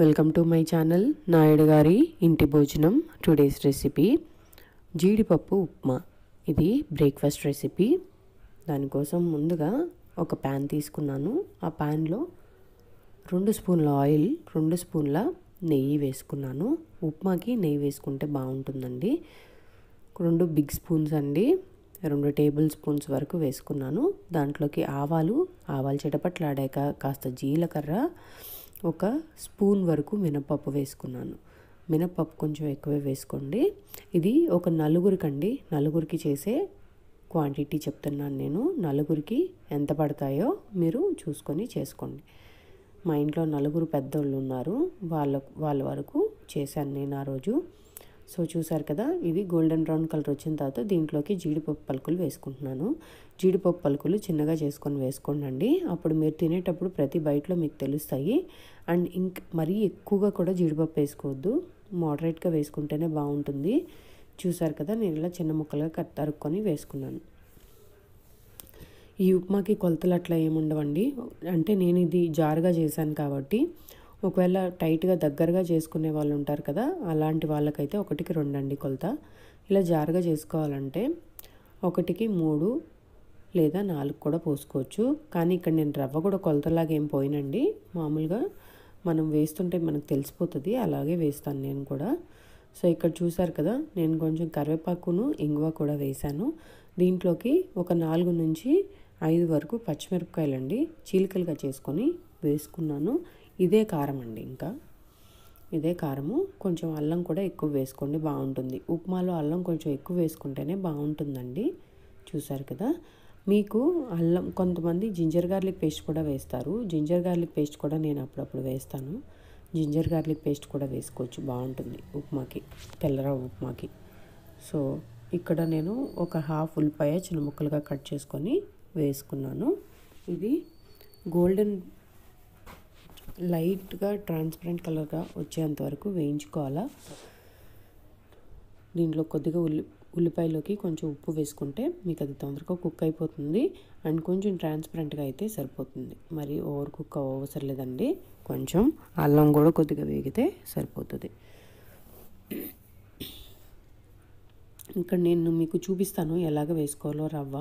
Welcome to my channel Naidu గారి ఇంటి భోజనం. టుడేస్ రెసిపీ జీడిపప్పు ఉప్మా. ఇది బ్రేక్ఫాస్ట్ రెసిపీ. దానికోసం ముందుగా ఒక ప్యాన్ తీసుకున్నాను. ఆ ప్యాన్లో 2 స్పూన్ల ఆయిల్, 2 స్పూన్ల నెయ్యి వేసుకున్నాను. ఉప్మాకి నెయ్యి వేసుకుంటే బాగుంటుందండి. 2 బిగ్ స్పూన్స్ అండి, 2 టేబుల్ స్పూన్స్ వరకు వేసుకున్నాను. దాంట్లోకి ఆవాలు చిటపట్లాడాక కాస్త జీలకర్ర, 1 స్పూన్ వరకు మినపప్పు వేసుకున్నాను. మినపప్పు కొంచెం ఎక్కువే వేసుకోండి. ఇది ఒక నలుగురికి చేసే క్వాంటిటీ చెప్తున్నాను నేను. నలుగురికి ఎంత పడతాయో మీరు చూసుకొని చేసుకోండి. మా ఇంట్లో 4 పెద్దోళ్ళు ఉన్నారు. వాళ్ళ వరకు చేశాను నేను ఆ రోజు. సో చూసారు కదా, ఇది గోల్డెన్ బ్రౌన్ కలర్ వచ్చిన తర్వాత దీంట్లోకి జీడిపప్పు పలుకులు వేసుకుంటున్నాను. జీడిపప్పు పలుకులు చిన్నగా చేసుకొని వేసుకోండి. అప్పుడు మీరు తినేటప్పుడు ప్రతి బైట్లో మీకు తెలుస్తాయి. అండ్ మరీ ఎక్కువగా కూడా జీడిపప్పు వేసుకోవద్దు, మోడరేట్గా వేసుకుంటేనే బాగుంటుంది. చూసారు కదా, నేను ఇలా చిన్న ముక్కలుగా తరుక్కొని వేసుకున్నాను. ఈ ఉప్మాకి కొలతలు అట్లా ఏముండవండి. అంటే నేను ఇది జారుగా చేశాను కాబట్టి, ఒకవేళ టైట్గా దగ్గరగా చేసుకునే వాళ్ళు ఉంటారు కదా, అలాంటి వాళ్ళకైతే 1కి 2 అండి కొలత. ఇలా జారుగా చేసుకోవాలంటే 1కి 3 లేదా 4 కూడా పోసుకోవచ్చు. కానీ ఇక్కడ నేను రవ్వ కూడా కొలతలాగా ఏం పోయినండి. మామూలుగా మనం వేస్తుంటే మనకు తెలిసిపోతుంది, అలాగే వేస్తాను నేను కూడా. సో ఇక్కడ చూసారు కదా, నేను కొంచెం కరివేపాకును ఇంగువ కూడా వేశాను. దీంట్లోకి ఒక 4 నుంచి 5 వరకు పచ్చిమిరపకాయలండి చీలికలుగా చేసుకొని వేసుకున్నాను. ఇదే కారం అండి, ఇంకా ఇదే కారము. కొంచెం అల్లం కూడా ఎక్కువ వేసుకోండి, బాగుంటుంది. ఉప్మాలో అల్లం కొంచెం ఎక్కువ వేసుకుంటేనే బాగుంటుందండి. చూసారు కదా, మీకు అల్లం, కొంతమంది జింజర్ గార్లిక్ పేస్ట్ కూడా వేస్తారు. జింజర్ గార్లిక్ పేస్ట్ కూడా నేను అప్పుడప్పుడు వేస్తాను. జింజర్ గార్లిక్ పేస్ట్ కూడా వేసుకోవచ్చు, బాగుంటుంది ఉప్మాకి, తెల్లరవ్వ ఉప్మాకి. సో ఇక్కడ నేను ఒక హాఫ్ ఉల్లిపాయ చిన్న ముక్కలుగా కట్ చేసుకొని వేసుకున్నాను. ఇది గోల్డెన్ లైట్గా ట్రాన్స్పరెంట్ కలర్గా వచ్చేంత వరకు వేయించుకోవాలా. దీంట్లో కొద్దిగా ఉల్లిపాయలోకి కొంచెం ఉప్పు వేసుకుంటే మీకు అది తొందరగా కుక్ అయిపోతుంది. అండ్ కొంచెం ట్రాన్స్పరెంట్గా అయితే సరిపోతుంది, మరి ఓవర్ కుక్ అవసరం లేదండి. కొంచెం అల్లం కూడా కొద్దిగా వేగితే సరిపోతుంది. ఇక్కడ నేను మీకు చూపిస్తాను ఎలాగ వేసుకోవాలో రవ్వ.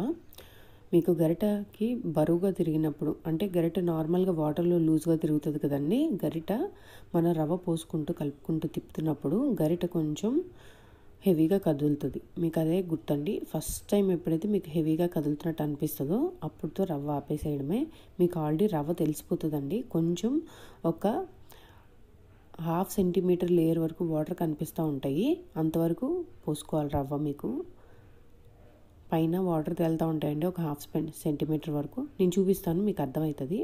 మీకు గరిటకి బరువుగా తిరిగినప్పుడు, అంటే గరిట నార్మల్గా వాటర్లో లూజ్గా తిరుగుతుంది కదండి, గరిట మన రవ్వ పోసుకుంటూ కలుపుకుంటూ తిప్పుతున్నప్పుడు గరిట కొంచెం హెవీగా కదులుతుంది. మీకు అదే గుర్తండి. ఫస్ట్ టైం ఎప్పుడైతే మీకు హెవీగా కదులుతున్నట్టు అనిపిస్తుందో అప్పుడుతో రవ్వ ఆపేసేయడమే. మీకు ఆల్రెడీ రవ్వ తెలిసిపోతుందండి. కొంచెం ఒక 1/2 సెంటీమీటర్ లేయర్ వరకు వాటర్ కనిపిస్తూ ఉంటాయి, అంతవరకు పోసుకోవాలి రవ్వ. మీకు పైన వాటర్ తేలుతూ ఉంటాయండి, ఒక 1/2 సెంటీమీటర్ వరకు. నేను చూపిస్తాను, మీకు అర్థమవుతుంది.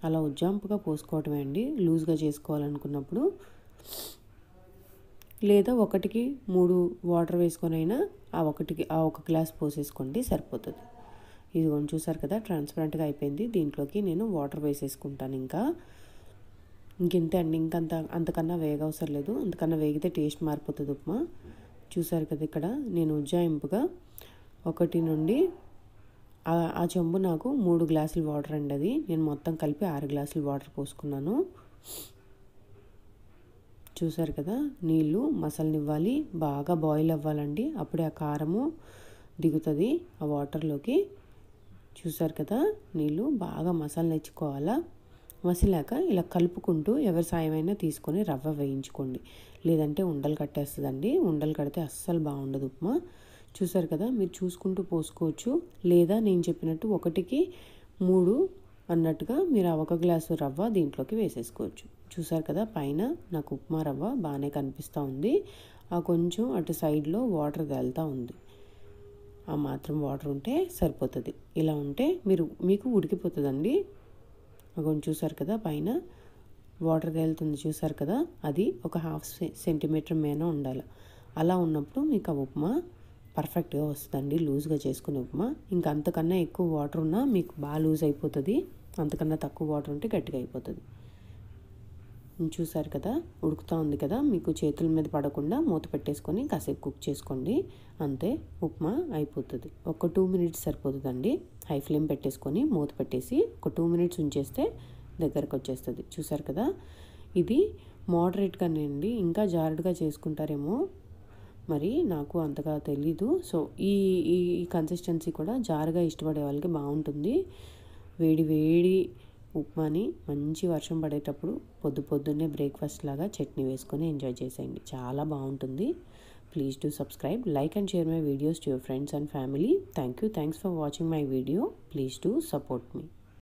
అలా ఉజ్జాంపుగా పోసుకోవటమే అండి లూజ్గా చేసుకోవాలనుకున్నప్పుడు. లేదా 1కి 3 వాటర్ వేసుకొని అయినా ఆ 1 గ్లాస్ పోసేసుకోండి, సరిపోతుంది. ఇదిగోండి చూసారు కదా, ట్రాన్స్పరెంట్గా అయిపోయింది. దీంట్లోకి నేను వాటర్ వేసేసుకుంటాను. ఇంకెంతే అండి, అంతకన్నా వేగవసరం లేదు. అంతకన్నా వేగితే టేస్ట్ మారిపోతుంది ఉప్మా. చూసారు కదా, ఇక్కడ నేను ఉజ్జాయింపుగా 1 నుండి ఆ చెంబు నాకు 3 గ్లాసులు వాటర్ అండి. అది నేను మొత్తం కలిపి 6 గ్లాసులు వాటర్ పోసుకున్నాను. చూసారు కదా, నీళ్ళు మసలనివ్వాలి, బాగా బాయిల్ అవ్వాలండి. అప్పుడే ఆ కారము దిగుతుంది ఆ వాటర్లోకి. చూసారు కదా, నీళ్ళు బాగా మసలనిచ్చుకోవాలా. మసిలాక ఇలా కలుపుకుంటూ ఎవరి సాయమైనా తీసుకొని రవ్వ వేయించుకోండి, లేదంటే ఉండలు కట్టేస్తుందండి. ఉండలు కడితే అస్సలు బాగుండదు ఉప్మా. చూసారు కదా, మీరు చూసుకుంటూ పోసుకోవచ్చు, లేదా నేను చెప్పినట్టు 1కి 3 అన్నట్టుగా మీరు ఆ 1 గ్లాసు రవ్వ దీంట్లోకి వేసేసుకోవచ్చు. చూసారు కదా, పైన నాకు ఉప్మా రవ్వ బాగానే కనిపిస్తూ ఉంది. ఆ కొంచెం అటు సైడ్లో వాటర్ తేలుతూ ఉంది. ఆ మాత్రం వాటర్ ఉంటే సరిపోతుంది. ఇలా ఉంటే మీకు ఉడికిపోతుందండి. కొంచెం చూసారు కదా, పైన వాటర్ తేలుతుంది. చూసారు కదా, అది ఒక 1/2 సెంటీమీటర్ మేన ఉండాలి. అలా ఉన్నప్పుడు మీకు ఆ ఉప్మా పర్ఫెక్ట్గా వస్తుందండి, లూజ్గా చేసుకునే ఉప్మా. ఇంకా అంతకన్నా ఎక్కువ వాటర్ ఉన్నా మీకు బాగా లూజ్ అయిపోతుంది, అంతకన్నా తక్కువ వాటర్ ఉంటే గట్టిగా అయిపోతుంది. చూసారు కదా, ఉడుకుతూ ఉంది కదా, మీకు చేతుల మీద పడకుండా మూత పెట్టేసుకొని కాసేపు కుక్ చేసుకోండి, అంతే ఉప్మా అయిపోతుంది. ఒక 2 మినిట్స్ సరిపోతుందండి. హై ఫ్లేమ్ పెట్టేసుకొని మూత పెట్టేసి ఒక 2 మినిట్స్ ఉంచేస్తే దగ్గరకు వచ్చేస్తుంది. చూసారు కదా, ఇది మోడరేట్గానే అండి, ఇంకా జారుడుగా చేసుకుంటారేమో మరి, నాకు అంతగా తెలీదు. సో ఈ ఈ కన్సిస్టెన్సీ కూడా జారుగా ఇష్టపడే వాళ్ళకి బాగుంటుంది. వేడి వేడి ఉప్మాని మంచి వర్షం పడేటప్పుడు పొద్దున్నే బ్రేక్ఫాస్ట్ లాగా చట్నీ వేసుకొని ఎంజాయ్ చేసేయండి, చాలా బాగుంటుంది. Please do subscribe, like and share my videos to your friends and family. Thanks for watching my video. Please do support me.